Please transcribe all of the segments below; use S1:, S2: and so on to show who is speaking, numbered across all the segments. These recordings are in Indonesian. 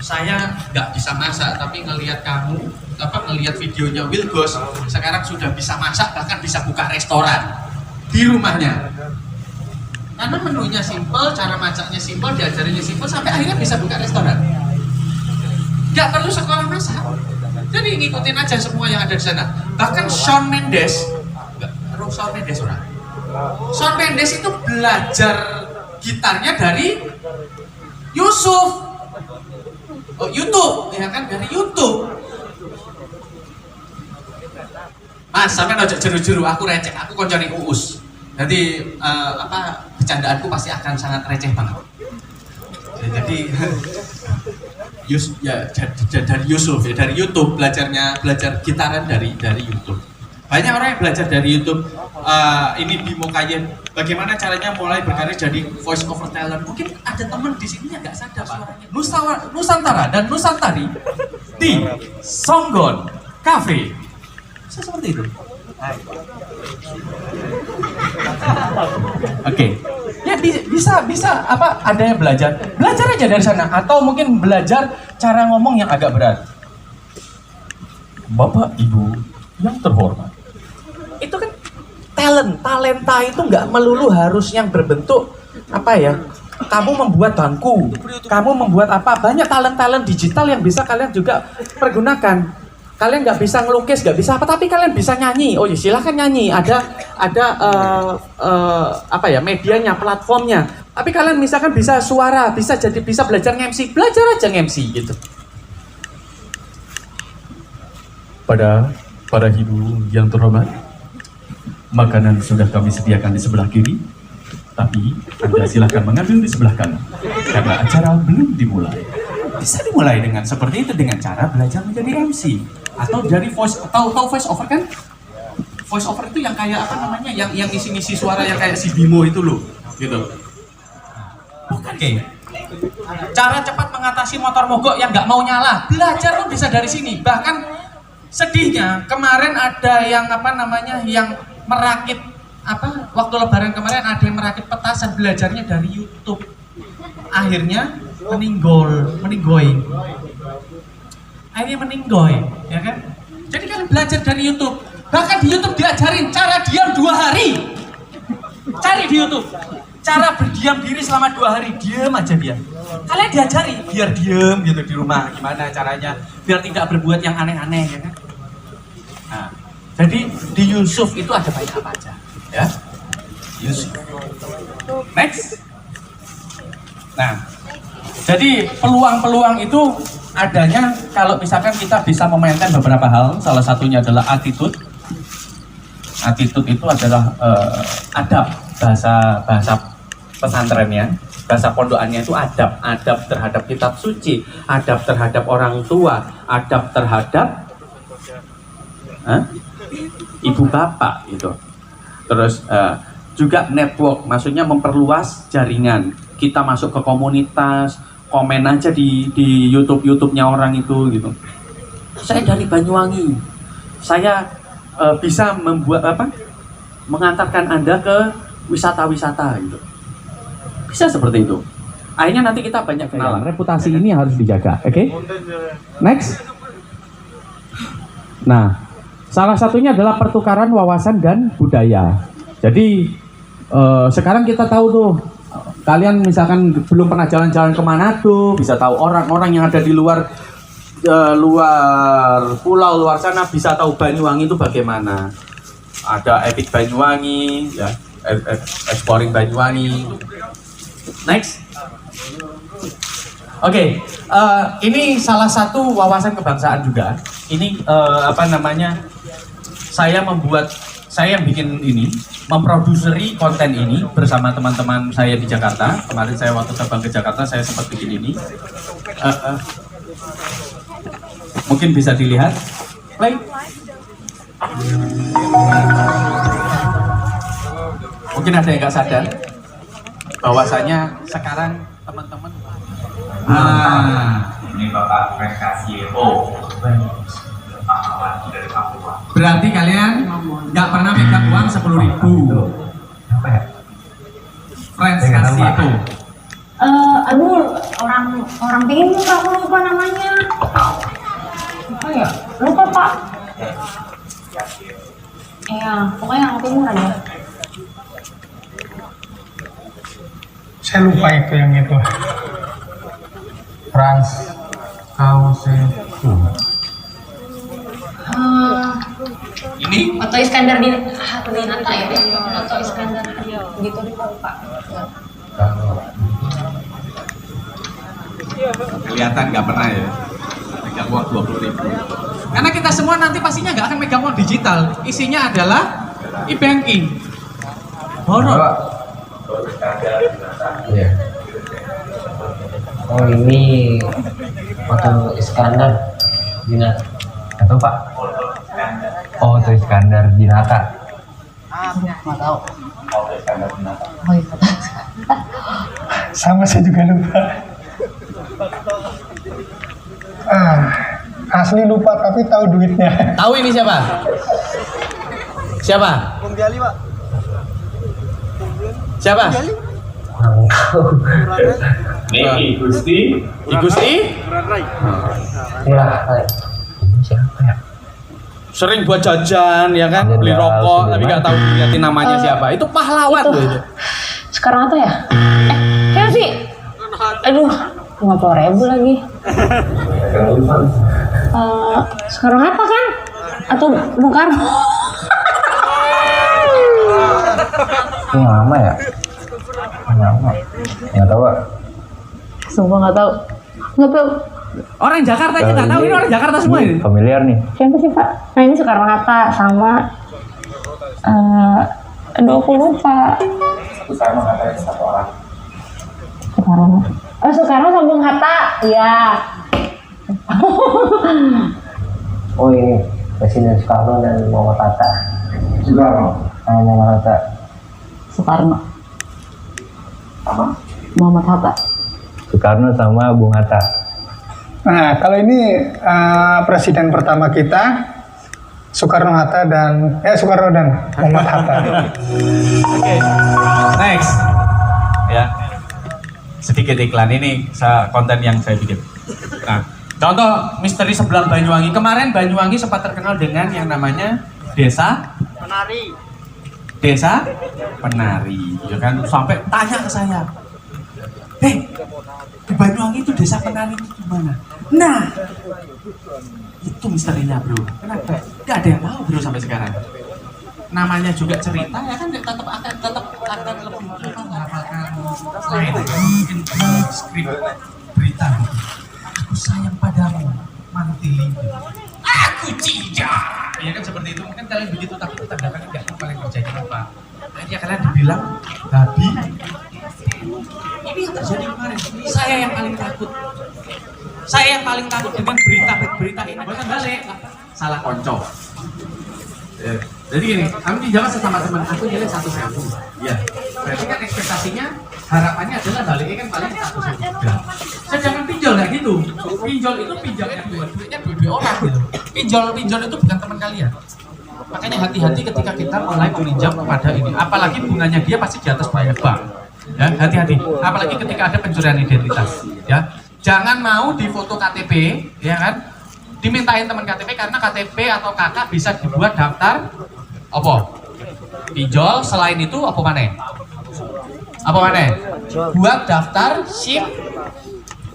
S1: saya nggak bisa masak, tapi ngelihat kamu, ngelihat videonya Wilgos, sekarang sudah bisa masak, bahkan bisa buka restoran di rumahnya. Karena menunya simple, cara masaknya simple, diajarinnya simple, sampai akhirnya bisa buka restoran. Nggak perlu sekolah masak. Jadi ngikutin aja semua yang ada di sana. Bahkan Shawn Mendes itu belajar gitarnya dari Yusuf. Oh, YouTube, ya kan, dari YouTube. Mas, sampai ojo jeru-jeru, aku receh, aku konconi Uus. Nanti bercandaanku pasti akan sangat receh banget. Ya, jadi dari Yusuf ya, dari YouTube belajar gitaran dari YouTube. Banyak orang yang belajar dari YouTube. Ini Bimo Kayen, bagaimana caranya mulai berkarir jadi voice over talent. Mungkin ada teman di sini yang nggak sadar suaranya Nusantara dan Nusantari di Songgon Cafe. Bisa seperti itu. Oke. Ya bisa ada yang belajar aja dari sana, atau mungkin belajar cara ngomong yang agak berat. Bapak Ibu yang terhormat, itu kan talenta itu nggak melulu harus yang berbentuk kamu membuat bangku, kamu membuat banyak talent digital yang bisa kalian juga pergunakan. Kalian nggak bisa ngelukis, nggak bisa tapi kalian bisa nyanyi. Oh ya silahkan nyanyi, ada medianya, platformnya. Tapi kalian misalkan bisa suara, bisa belajar nge-MC, belajar aja nge-MC gitu. Para ibu yang terhormat, makanan sudah kami sediakan di sebelah kiri, tapi Anda silakan mengambil di sebelah kanan, karena acara belum dimulai. Bisa dimulai dengan seperti itu, dengan cara belajar menjadi MC atau dari voice, tahu voice over kan? Voice over itu yang kayak yang isi suara yang kayak si Bimo itu loh, gitu. Bukan. Oke. Cara cepat mengatasi motor mogok yang nggak mau nyala, belajar lo bisa dari sini. Bahkan sedihnya kemarin ada yang yang merakit waktu lebaran kemarin ada yang merakit petasan, belajarnya dari YouTube. Akhirnya meninggoy, ya kan? Jadi kalian belajar dari YouTube. Bahkan di YouTube diajarin cara diam 2 hari. Cari di YouTube cara berdiam diri selama 2 hari, diam aja dia. Kalian diajari biar diam gitu di rumah, gimana caranya biar tidak berbuat yang aneh-aneh, ya kan? Nah, jadi di Yusuf itu ada banyak apa aja, ya. Yusuf. Next. Nah, jadi peluang-peluang itu adanya kalau misalkan kita bisa memainkan beberapa hal. Salah satunya adalah attitude. Attitude itu adalah adab, bahasa pesantrennya, bahasa pondokannya itu adab terhadap kitab suci, adab terhadap orang tua, adab terhadap ibu bapak gitu. Terus juga network, maksudnya memperluas jaringan. Kita masuk ke komunitas, komen aja di YouTube-nya orang itu gitu. Saya dari Banyuwangi, saya bisa mengantarkan Anda ke wisata-wisata gitu. Bisa seperti itu. Akhirnya nanti kita banyak kenalan. Reputasi ini harus dijaga, oke? Next. Nah, salah satunya adalah pertukaran wawasan dan budaya. Jadi sekarang kita tahu tuh, kalian misalkan belum pernah jalan-jalan ke Manado, bisa tahu orang-orang yang ada di luar pulau, luar sana, bisa tahu Banyuwangi itu bagaimana. Ada Epic Banyuwangi, ya, Exploring Banyuwangi. Next. Oke, ini salah satu wawasan kebangsaan juga. Ini saya yang bikin ini, memproduseri konten ini bersama teman-teman saya di Jakarta. Kemarin saya waktu terbang ke Jakarta, saya sempat bikin ini. Mungkin bisa dilihat. Play. Mungkin ada yang nggak sadar bahwasanya sekarang teman-teman.
S2: Ini Bapak prestasi dari Papua.
S1: Berarti kalian nggak pernah megang uang 10.000. Friends kasih itu.
S3: Aduh, orang timur aku lupa namanya. Apa ya? Lupa Pak. Iya, pokoknya orang timur aja.
S4: Saya lupa itu yang itu. Frans Krause.
S1: Ini
S3: Oto Iskandar Dinata ya? Oto Iskandar gitu lupa.
S1: kelihatan nggak pernah ya megang uang 20.000. Karena kita semua nanti pastinya nggak akan megang uang digital. Isinya adalah e-banking. Horor.
S5: Iya. Oh ini Oto Iskandar Dinata. Atau Pak? Oh Oto Iskandar Dinata.
S3: Nggak tahu. Oh iya.
S4: Sama saya juga lupa. Asli lupa tapi tahu duitnya.
S1: Tahu ini siapa? Siapa? Siapa?
S5: Kurang tahu.
S2: Nih, Gusti.
S1: Di Gusti?
S5: Lah, ini siapa ya?
S1: Sering buat jajan ya kan, beli rokok tapi nggak tahu dilihatin namanya siapa. Itu pahlawan
S3: Itu.
S1: tuh itu.
S3: Sekarang apa ya? Siapa sih? Aduh, 50.000 lagi. Sekarang apa kan? Atau Bung Karno?
S5: Ini lama ya? Lama. Nggak tahu Pak.
S3: Sumpah nggak tahu. Nggak tahu.
S1: Orang Jakarta aja nggak tahu, ini orang Jakarta semua ini.
S5: Familiar nih.
S3: Siapa sih Pak? Nah ini Soekarno Hatta sama aduh aku lupa.
S2: Soekarno katanya satu orang.
S3: Soekarno. Oh Soekarno sama Bung Hatta. Iya.
S5: Oh ini Presiden Soekarno dan Muhammad Hatta.
S2: Soekarno.
S5: Muhammad Hatta.
S3: Soekarno.
S2: Sama?
S3: Muhammad Hatta.
S5: Soekarno sama Bung Hatta.
S4: Nah, kalau ini presiden pertama kita Soekarno Hatta dan Soekarno dan Muhammad Hatta.
S1: Oke, next. Ya, sedikit iklan ini konten yang saya bikin. Nah, contoh misteri sebelah Banyuwangi. Kemarin Banyuwangi sempat terkenal dengan yang namanya Desa Penari, ya kan? Sampai tanya ke saya, di Banyuwangi itu Desa Penari itu gimana? Nah, itu misterinya bro. Kenapa? Gak ada yang tahu bro sampai sekarang. Namanya juga cerita ya kan, tetap akan lebih menghafalkan selain mungkin skrip berita. Aku sayang padamu, mantili. Aku tidak. Ya kan seperti itu. Mungkin kalian begitu tapi tetap dapat nggak tahu kalian kerjanya apa. Akhirnya kalian dibilang babi. Ini yang terjadi kemarin. Saya yang paling takut. Saya yang paling takut dengan berita ini. Bukan balik, salah konco. Jadi gini, kami di Jawa sama teman aku nilai 1.000. Iya. Berarti kan ekspektasinya harapannya adalah baliknya kan paling 1.000. Sedangkan pinjol nggak gitu. Pinjol itu pinjamnya duitnya dua orang gitu. Pinjol itu bukan teman kalian. Makanya hati-hati ketika kita mulai meminjam kepada ini. Apalagi bunganya dia pasti di atas bunga bank. Ya, hati-hati. Apalagi ketika ada pencurian identitas. Ya, jangan mau di foto KTP, ya kan? Dimintain teman KTP karena KTP atau KK bisa dibuat daftar apa? Pinjol. Selain itu apa mana? Apa mana? Buat daftar SIM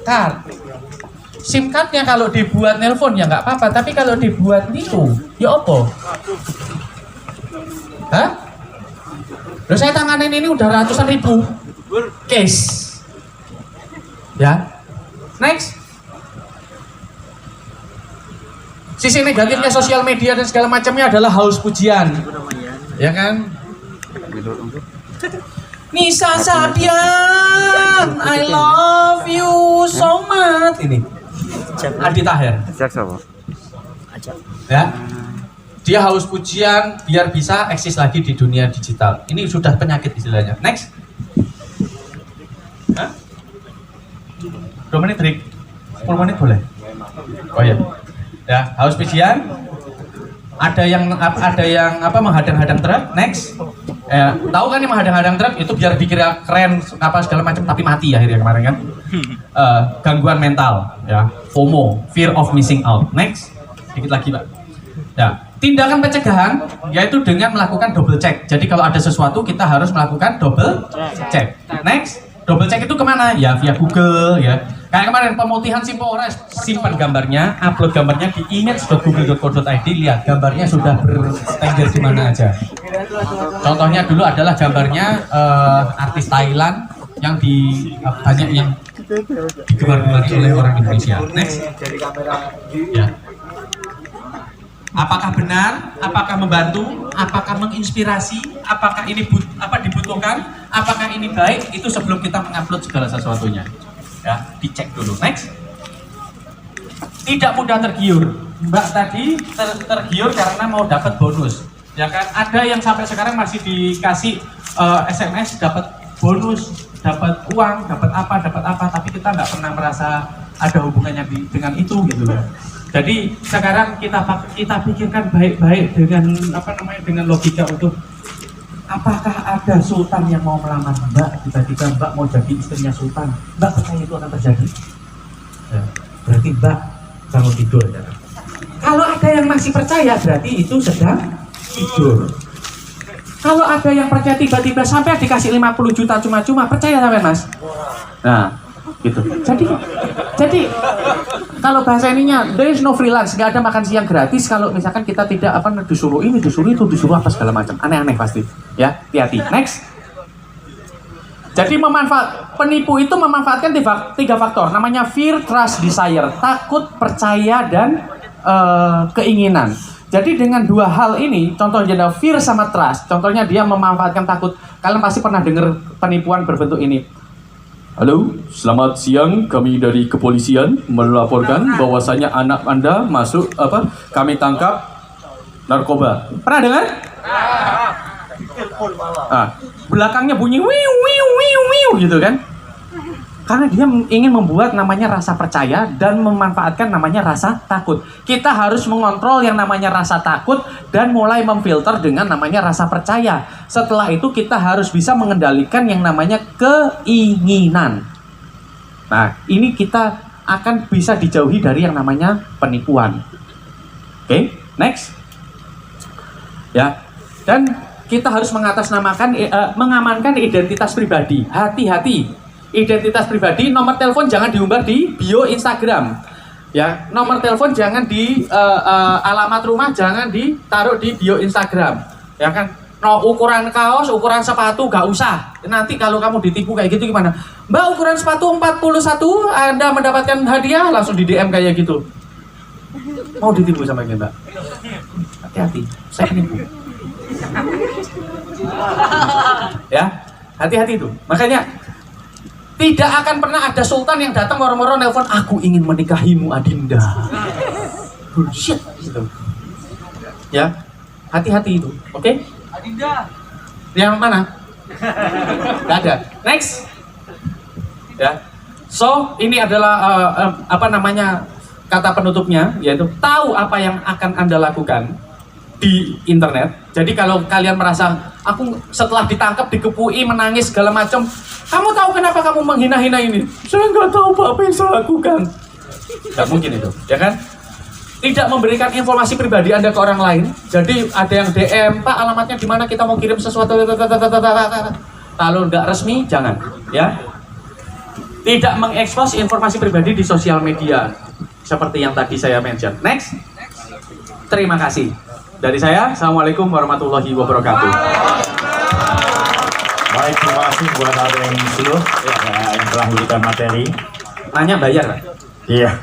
S1: card. SIM cardnya kalau dibuat nelpon ya nggak apa-apa, tapi kalau dibuat itu ya apa? Hah? Loh, saya tanganin ini udah ratusan ribu case. Ya. Next. Sisi negatifnya sosial media dan segala macamnya adalah haus pujian. Ya kan? Nisa Sabian, I love you so much. Ini Adi Tahir. Ya. Dia haus pujian biar bisa eksis lagi di dunia digital. Ini sudah penyakit istilahnya. Next. Hah? 2 menit break. 10 menit boleh? Oh ya. Ya, haus pujian. Ada yang apa menghadang-hadang truk. Next. Tahu kan yang menghadang-hadang truk itu biar dikira keren apa segala macam tapi mati akhirnya kemarin kan. Gangguan mental ya, FOMO, fear of missing out. Next, dikit lagi Pak. Ya, tindakan pencegahan yaitu dengan melakukan double check. Jadi kalau ada sesuatu kita harus melakukan double check. Next, double check itu kemana? Ya via Google ya. Kayak kemarin pemutihan Simpores, simpan gambarnya, upload gambarnya di image.google.co.id, lihat gambarnya sudah bertengger di mana aja. Contohnya dulu adalah gambarnya artis Thailand yang banyak yang digemar-gemari oleh orang Indonesia. Next. Ya. Apakah benar? Apakah membantu? Apakah menginspirasi? Apakah ini dibutuhkan? Apakah ini baik? Itu sebelum kita mengupload segala sesuatunya. Ya, dicek dulu. Next. Tidak mudah tergiur. Mbak tadi tergiur karena mau dapat bonus. Ya kan? Ada yang sampai sekarang masih dikasih SMS dapat bonus, dapat uang, dapat apa, tapi kita nggak pernah merasa ada hubungannya dengan itu gitu loh. Jadi sekarang kita pikirkan baik-baik dengan logika untuk apakah ada sultan yang mau melamar Mbak, tiba-tiba Mbak mau jadi istrinya sultan, Mbak percaya itu akan terjadi? Ya, berarti Mbak bangun tidur ya. Kalau ada yang masih percaya berarti itu sedang tidur. Kalau ada yang percaya tiba-tiba sampai dikasih 50 juta cuma-cuma, percaya sampai Mas? Nah, gitu. Jadi kalau bahasa ininya there is no freelance, nggak ada makan siang gratis kalau misalkan kita tidak disuruh ini, disuruh itu, disuruh apa segala macam, aneh-aneh pasti. Ya, hati-hati. Next. Jadi penipu itu memanfaatkan tiga faktor, namanya fear, trust, desire, takut, percaya, dan keinginan. Jadi dengan dua hal ini, contohnya fear sama trust, contohnya dia memanfaatkan takut. Kalian pasti pernah dengar penipuan berbentuk ini. Halo, selamat siang, kami dari kepolisian melaporkan bahwasanya anak Anda masuk kami tangkap narkoba. Pernah dengar? Belakangnya bunyi wiu wiu wiu wiu gitu kan? Karena dia ingin membuat namanya rasa percaya dan memanfaatkan namanya rasa takut. Kita harus mengontrol yang namanya rasa takut dan mulai memfilter dengan namanya rasa percaya. Setelah itu kita harus bisa mengendalikan yang namanya keinginan. Nah, ini kita akan bisa dijauhi dari yang namanya penipuan. Oke, next. Ya, dan kita harus mengamankan identitas pribadi. Hati-hati. Identitas pribadi, nomor telepon jangan diumbar di bio Instagram. Ya, nomor telepon jangan di alamat rumah jangan ditaruh di bio Instagram. Ya kan? Ukuran kaos, ukuran sepatu gak usah. Nanti kalau kamu ditipu kayak gitu gimana? Mbak, ukuran sepatu 41, Anda mendapatkan hadiah, langsung di DM kayak gitu. Mau ditipu sama ini, Mbak? Hati-hati, saya penipu. Ya, hati-hati itu. Makanya tidak akan pernah ada sultan yang datang moro-moro nelpon, aku ingin menikahimu Adinda. Bullshit gitu. Ya, hati-hati itu, oke? Adinda. Yang mana? Gak ada. Next. Ya. So, ini adalah kata penutupnya, yaitu tahu apa yang akan Anda lakukan di internet. Jadi kalau kalian merasa aku setelah ditangkap, dikepui, menangis segala macam, kamu tahu kenapa kamu menghina-hina ini? Saya nggak tahu apa yang saya lakukan. Nggak mungkin itu, ya kan? Tidak memberikan informasi pribadi Anda ke orang lain. Jadi ada yang DM, Pak alamatnya di mana, kita mau kirim sesuatu. Kalau nggak resmi, jangan. Ya. Tidak mengekspos informasi pribadi di sosial media. Seperti yang tadi saya mention. Next. Terima kasih. Dari saya, Assalamualaikum warahmatullahi wabarakatuh.
S6: Baik, terima kasih buat ada yang disuruh yang telah memberikan materi.
S1: Nanya bayar, Pak?
S6: Iya,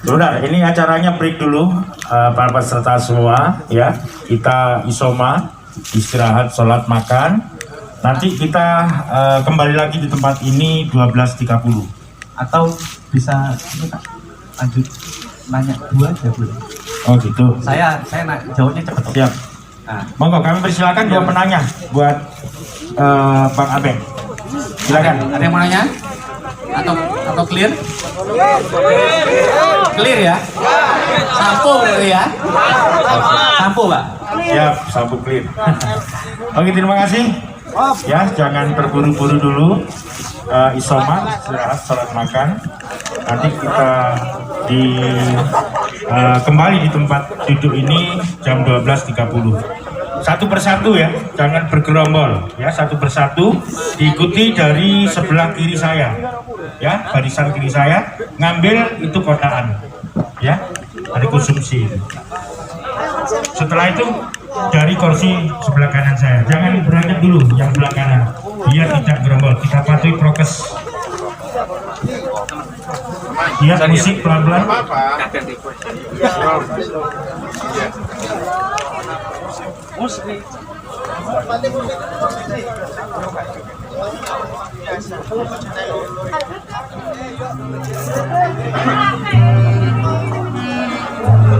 S6: sebentar. Ini acaranya break dulu, para peserta semua. Ya, kita isoma, istirahat, sholat, makan. Nanti kita kembali lagi di tempat ini 12.30.
S1: Atau bisa lanjut nanya dua aja boleh?
S6: Oh gitu.
S1: Saya jawabnya cepat.
S6: Siap. Nah, monggo kami persilakan dua penanya buat Bang Abeng. Silakan.
S1: Ada yang mau nanya? Atau clear? Clear ya? Sampo ya? Sampo, Pak.
S6: Siap, sampo clear. Oke, terima kasih. Ya, jangan terburu-buru dulu. Isoma, istirahat, sholat makan. Nanti kita kembali di tempat duduk ini jam 12.30. Satu persatu ya, jangan bergerombol ya, satu persatu. Diikuti dari sebelah kiri saya ya, barisan kiri saya, ngambil itu kotaan ya, ada konsumsi. Setelah itu dari kursi sebelah kanan saya, jangan berangkat dulu yang sebelah kanan biar tidak gerombol, kita patuhi prokes. Lihat musik pelan-pelan.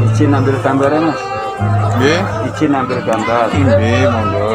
S7: Izin ambil gambarnya mas.
S8: Nggih,
S7: Izin ambil gambar.
S8: nggih, monggo.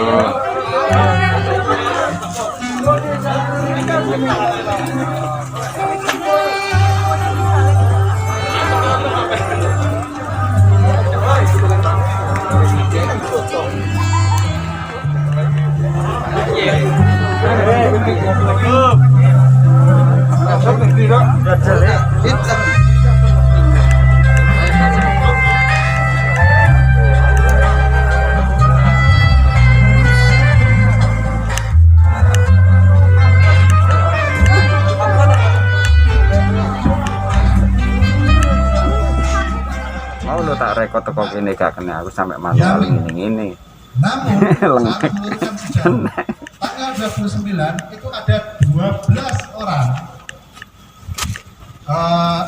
S7: Mau lo tak rekod teko kene gak kena aku sampai manual ini.
S9: Namun saat meluruskan sejarah tanggal 29 itu ada 12 orang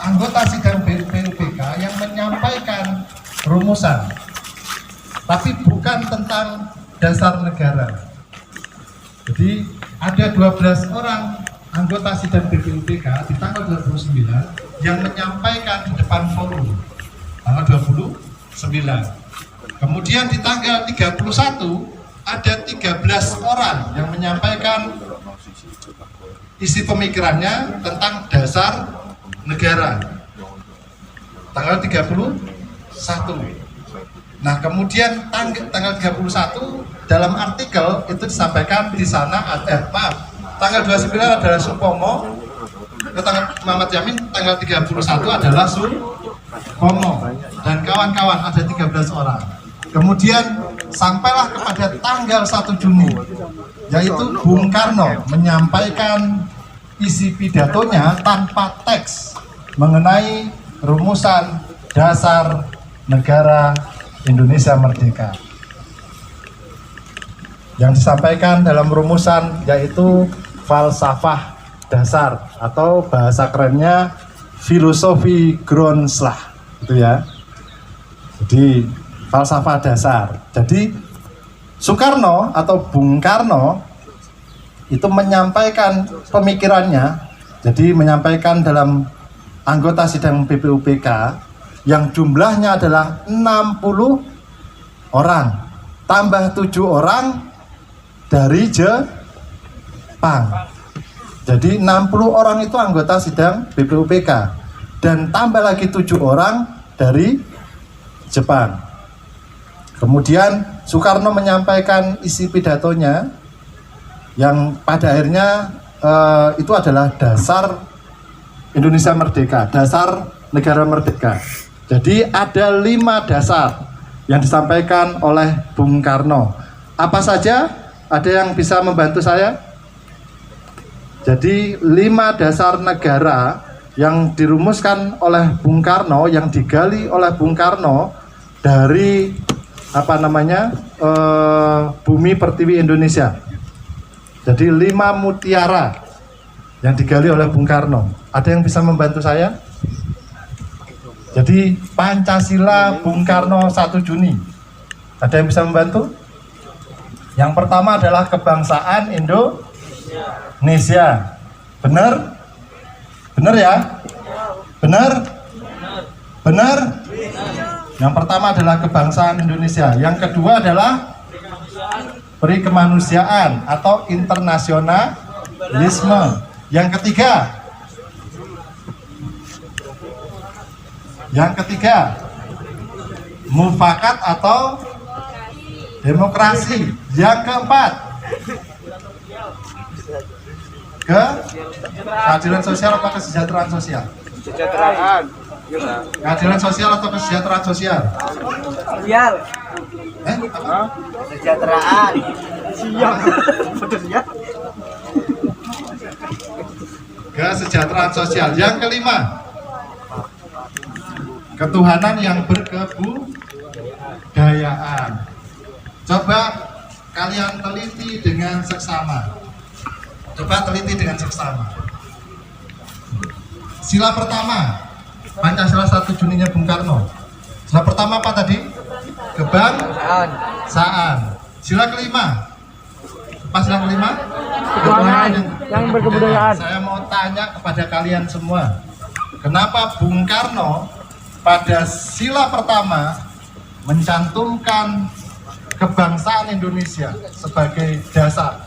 S9: anggota sidang PUBK yang menyampaikan rumusan, tapi bukan tentang dasar negara. Jadi ada 12 orang anggota sidang PUBK di tanggal 29 yang menyampaikan di depan forum tanggal 29. Kemudian di tanggal 31 ada 13 orang yang menyampaikan isi pemikirannya tentang dasar negara. Tanggal 31. Nah, kemudian tanggal 31 dalam artikel itu disampaikan di sana tanggal 29 adalah Supomo, tanggal Muhammad Yamin, tanggal 31 adalah Supomo dan kawan-kawan, ada 13 orang. Kemudian sampailah kepada tanggal 1 Juni, yaitu Bung Karno menyampaikan isi pidatonya tanpa teks mengenai rumusan dasar negara Indonesia Merdeka. Yang disampaikan dalam rumusan yaitu falsafah dasar atau bahasa kerennya filosofi Grundslag, gitu ya. Jadi falsafah dasar. Jadi Soekarno atau Bung Karno itu menyampaikan pemikirannya, jadi menyampaikan dalam anggota sidang BPUPK yang jumlahnya adalah 60 orang, tambah 7 orang dari Jepang. Jadi 60 orang itu anggota sidang BPUPK dan tambah lagi 7 orang dari Jepang. Kemudian Soekarno menyampaikan isi pidatonya yang pada akhirnya itu adalah dasar Indonesia Merdeka, dasar negara merdeka. Jadi ada 5 dasar yang disampaikan oleh Bung Karno. Apa saja? Ada yang bisa membantu saya? Jadi 5 dasar negara yang dirumuskan oleh Bung Karno, yang digali oleh Bung Karno dari Bumi Pertiwi Indonesia. Jadi 5 mutiara yang digali oleh Bung Karno. Ada yang bisa membantu saya? Jadi Pancasila Bung Karno 1 Juni. Ada yang bisa membantu? Yang pertama adalah kebangsaan Indonesia. Benar? Benar ya? Benar? Benar? Yang pertama adalah kebangsaan Indonesia. Yang kedua adalah peri kemanusiaan atau internasionalisme. Yang ketiga mufakat atau demokrasi. Yang keempat Keadilan sosial atau kesejahteraan sosial?
S8: Kesejahteraan.
S9: Keadilan sosial atau kesejahteraan sosial?
S1: Sosial.
S9: Apa?
S1: Kesejahteraan. Siap. Betul ya.
S9: Kesejahteraan sosial. Yang kelima, ketuhanan yang berkebudayaan. Coba kalian teliti dengan seksama. Sila pertama, Pancasila 1 Juninya Bung Karno. Sila pertama apa tadi? Kebangsaan. Sila kelima. Pas sila kelima? Ketuhanan yang berkebudayaan. Saya mau tanya kepada kalian semua, kenapa Bung Karno pada sila pertama mencantumkan kebangsaan Indonesia sebagai dasar,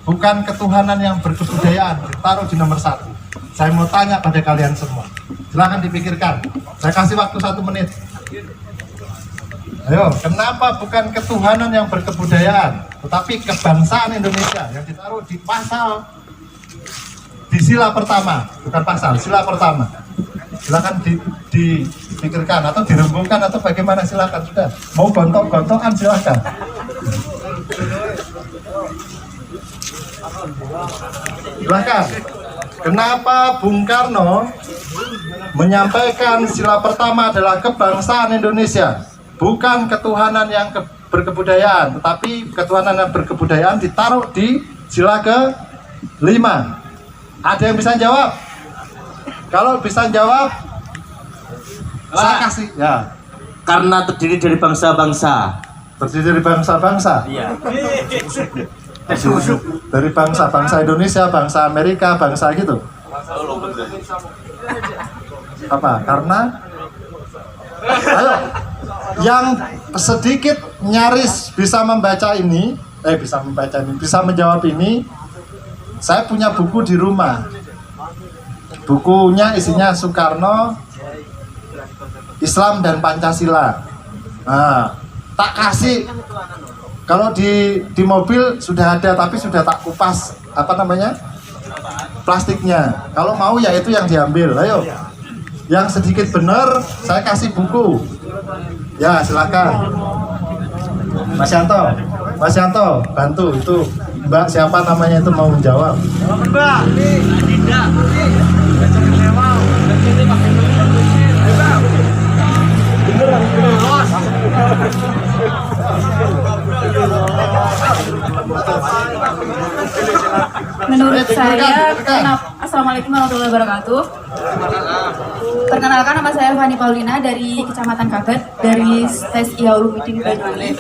S9: bukan ketuhanan yang berkebudayaan ditaruh di nomor 1. Saya mau tanya pada kalian semua, silahkan dipikirkan. Saya kasih waktu 1 menit. Ayo, kenapa bukan ketuhanan yang berkebudayaan, tetapi kebangsaan Indonesia yang ditaruh di pasal, di sila pertama, bukan pasal, sila pertama. Silahkan dipikirkan atau dirembungkan atau bagaimana, silahkan. Sudah mau gontok-gontokan silahkan. Silahkan. Kenapa Bung Karno menyampaikan sila pertama adalah kebangsaan Indonesia, bukan ketuhanan yang berkebudayaan, tetapi ketuhanan yang berkebudayaan ditaruh di sila ke-5? Ada yang bisa jawab? Kalau bisa jawab, saya kasih. Ya.
S1: Karena terdiri dari bangsa-bangsa.
S9: Terdiri dari bangsa-bangsa.
S1: Iya.
S9: Dari bangsa Indonesia, bangsa Amerika, bangsa gitu. Apa? Karena ayo, yang sedikit nyaris bisa menjawab ini, saya punya buku di rumah. Bukunya isinya Soekarno, Islam dan Pancasila. Nah, tak kasih. Kalau di mobil sudah ada, tapi sudah tak kupas plastiknya. Kalau mau ya itu yang diambil. Ayo, yang sedikit benar saya kasih buku. Ya silakan. Mas Yanto, bantu itu. Mbak siapa namanya itu mau menjawab.
S1: Mbak Dinda.
S10: Menurut saya, Assalamualaikum warahmatullahi wabarakatuh. Perkenalkan, nama saya Fani Paulina dari Kecamatan Kabat, dari Tes Ihya Ulumuddin Banyuwangi.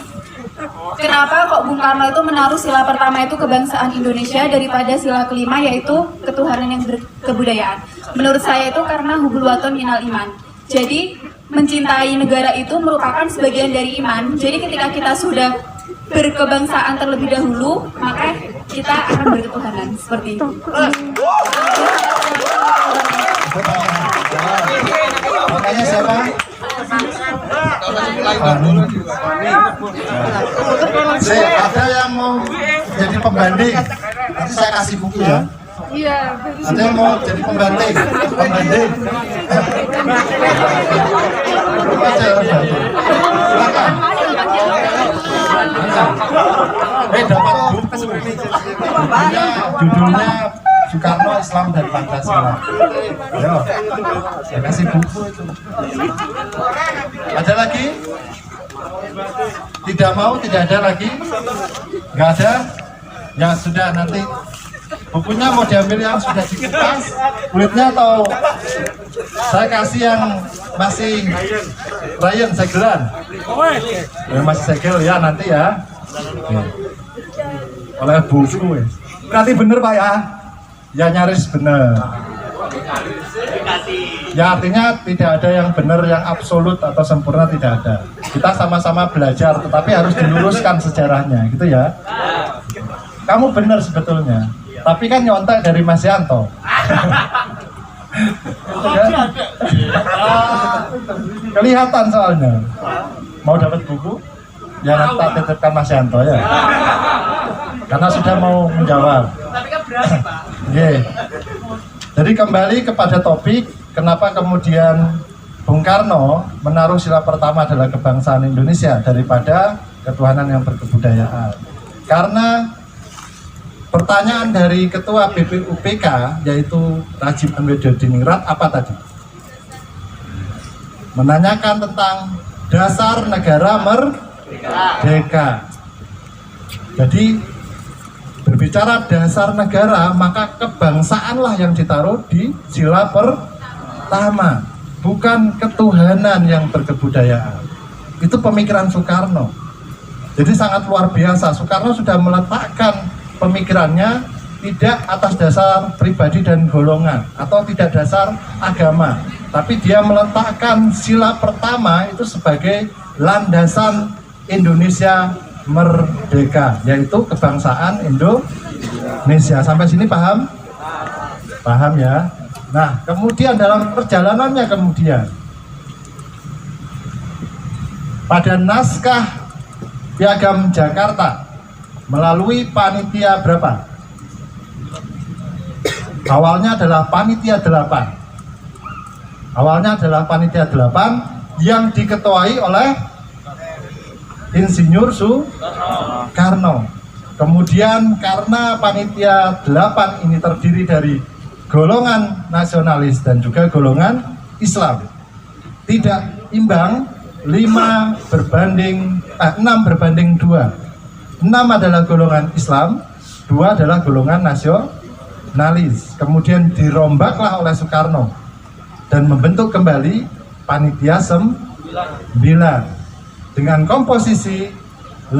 S10: Kenapa kok Bung Karno itu menaruh sila pertama itu kebangsaan Indonesia daripada sila kelima yaitu ketuhanan yang berkebudayaan? Menurut saya itu karena hubul waton minal iman. Jadi mencintai negara itu merupakan sebagian dari iman. Jadi ketika kita sudah berkebangsaan terlebih dahulu, maka kita akan berketuhanan seperti itu.
S9: Makanya siapa? Ada yang mau jadi pembanding? Nanti saya kasih buku ya.
S10: Iya.
S9: Ada yang mau jadi pembanding? Silakan. Dapat buku. Judulnya Soekarno, Islam dan Pancasila. Ayo, saya kasih buku itu. Ada lagi? Tidak mau, tidak ada lagi? Nggak ada? Ya sudah, nanti bukunya mau diambil yang sudah dikupas kulitnya atau saya kasih yang masih Ryan segelan? Yang masih segel ya nanti ya. Oleh buku. Berarti bener Pak ya? Ya nyaris bener. Ya artinya tidak ada yang benar, yang absolut atau sempurna, tidak ada. Kita sama-sama belajar, tetapi harus diluruskan sejarahnya, gitu ya. Kamu benar sebetulnya, tapi kan nyontek dari Mas Yanto. Kelihatan soalnya. Mau dapat buku? Ya nanti tak titipkan Mas Yanto ya. karena sudah mau menjawab.
S1: Tapi kan berani, Pak.
S9: Oke. Jadi kembali kepada topik, kenapa kemudian Bung Karno menaruh sila pertama adalah kebangsaan Indonesia daripada ketuhanan yang berkebudayaan. Karena pertanyaan dari Ketua BPUPK yaitu Rajib Anwedodiningrat apa tadi? Menanyakan tentang dasar negara merdeka. Jadi berbicara dasar negara, maka kebangsaanlah yang ditaruh di sila pertama, bukan ketuhanan yang berkebudayaan. Itu pemikiran Soekarno. Jadi sangat luar biasa. Soekarno sudah meletakkan pemikirannya tidak atas dasar pribadi dan golongan atau tidak dasar agama, tapi dia meletakkan sila pertama itu sebagai landasan Indonesia merdeka, yaitu kebangsaan Indonesia. Sampai sini paham? Paham ya? Nah, kemudian dalam perjalanannya pada naskah Piagam Jakarta melalui panitia berapa? Awalnya adalah panitia 8. Awalnya adalah panitia 8 yang diketuai oleh Insinyur Soekarno. Kemudian karena panitia 8 ini terdiri dari golongan nasionalis dan juga golongan Islam, tidak imbang, 6 berbanding 2. 6 adalah golongan Islam, 2 adalah golongan nasionalis. Kemudian dirombaklah oleh Soekarno dan membentuk kembali panitia 9 dengan komposisi 5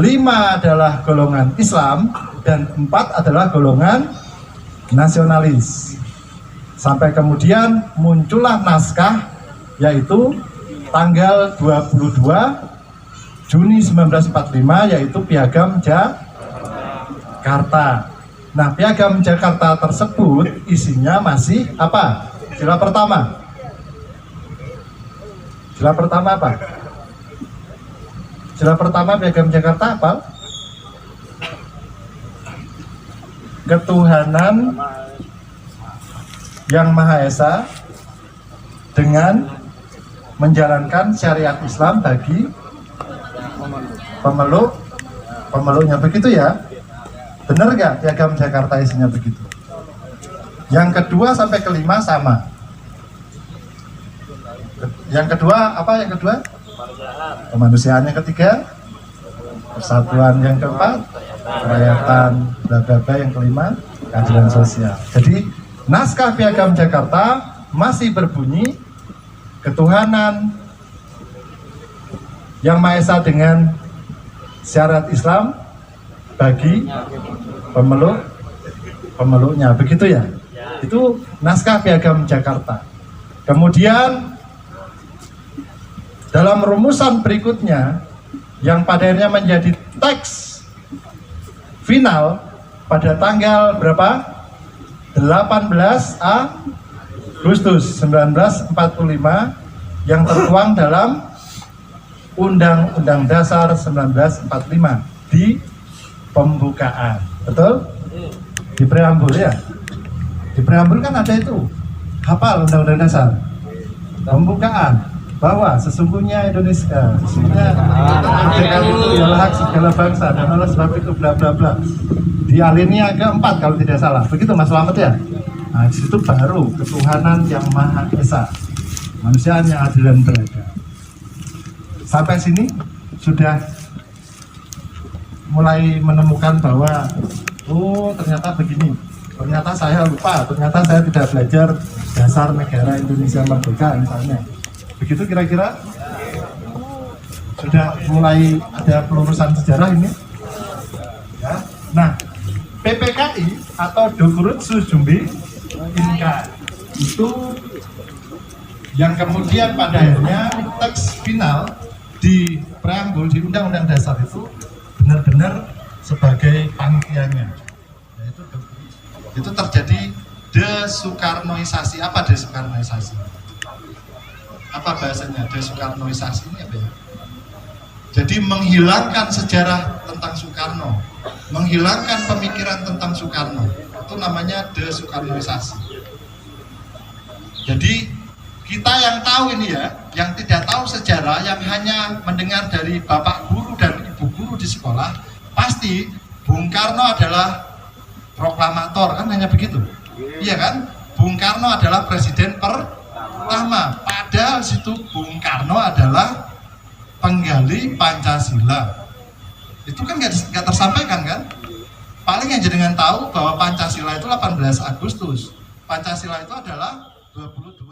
S9: adalah golongan Islam dan 4 adalah golongan nasionalis. Sampai kemudian muncullah naskah yaitu tanggal 22 Juni 1945 yaitu Piagam Jakarta. Nah, Piagam Jakarta tersebut isinya masih apa? Sila pertama. Sila pertama apa? Sila pertama Piagam Jakarta apa? Ketuhanan yang Maha Esa dengan menjalankan syariat Islam bagi pemeluknya, begitu ya? Benar nggak Piagam Jakarta isinya begitu? Yang kedua sampai kelima sama. Yang kedua apa? Yang kedua kemanusiaan. Yang ketiga persatuan. Yang keempat kerakyatan. Bla bla bla. Yang kelima keadilan sosial. Jadi naskah Piagam Jakarta masih berbunyi ketuhanan yang Maha Esa dengan syarat Islam bagi pemeluknya, begitu ya? Itu naskah Piagam Jakarta. Kemudian dalam rumusan berikutnya yang pada akhirnya menjadi teks final pada tanggal berapa? 18 Agustus 1945 yang tertuang dalam Undang-Undang Dasar 1945 di pembukaan, betul? Di preambul ya? Di preambul kan ada itu, hafal Undang-Undang Dasar. Pembukaan bahwa sesungguhnya Indonesia, sesungguhnya kemerdekaan itu ialah hak segala bangsa dan oleh sebab itu bla bla bla. Di alinea keempat kalau tidak salah, begitu Mas Slamet ya? Nah, di situ baru ketuhanan yang Maha Esa, manusiaan yang adil dan beradab. Sampai sini sudah mulai menemukan bahwa oh ternyata begini, ternyata saya lupa, ternyata saya tidak belajar dasar negara Indonesia merdeka misalnya. Begitu kira-kira sudah mulai ada pelurusan sejarah ini ya. Nah, PPKI atau Dokurutsu Jumbi Inka itu yang kemudian pada akhirnya teks final di preambul di Undang-Undang Dasar itu benar-benar sebagai panitianya, yaitu itu terjadi desoekarnoisasi. Apa desoekarnoisasi? Apa bahasanya desoekarnoisasi ini apa ya? Jadi menghilangkan sejarah tentang Soekarno. menghilangkan pemikiran tentang Soekarno. Itu namanya desoekarnoisasi. Jadi kita yang tahu ini ya, yang tidak tahu sejarah, yang hanya mendengar dari bapak guru dan ibu guru di sekolah, pasti Bung Karno adalah proklamator, kan hanya begitu. Iya kan? Bung Karno adalah presiden pertama. Padahal situ Bung Karno adalah penggali Pancasila. Itu kan nggak tersampaikan kan? Paling yang jenengan tahu bahwa Pancasila itu 18 Agustus. Pancasila itu adalah 22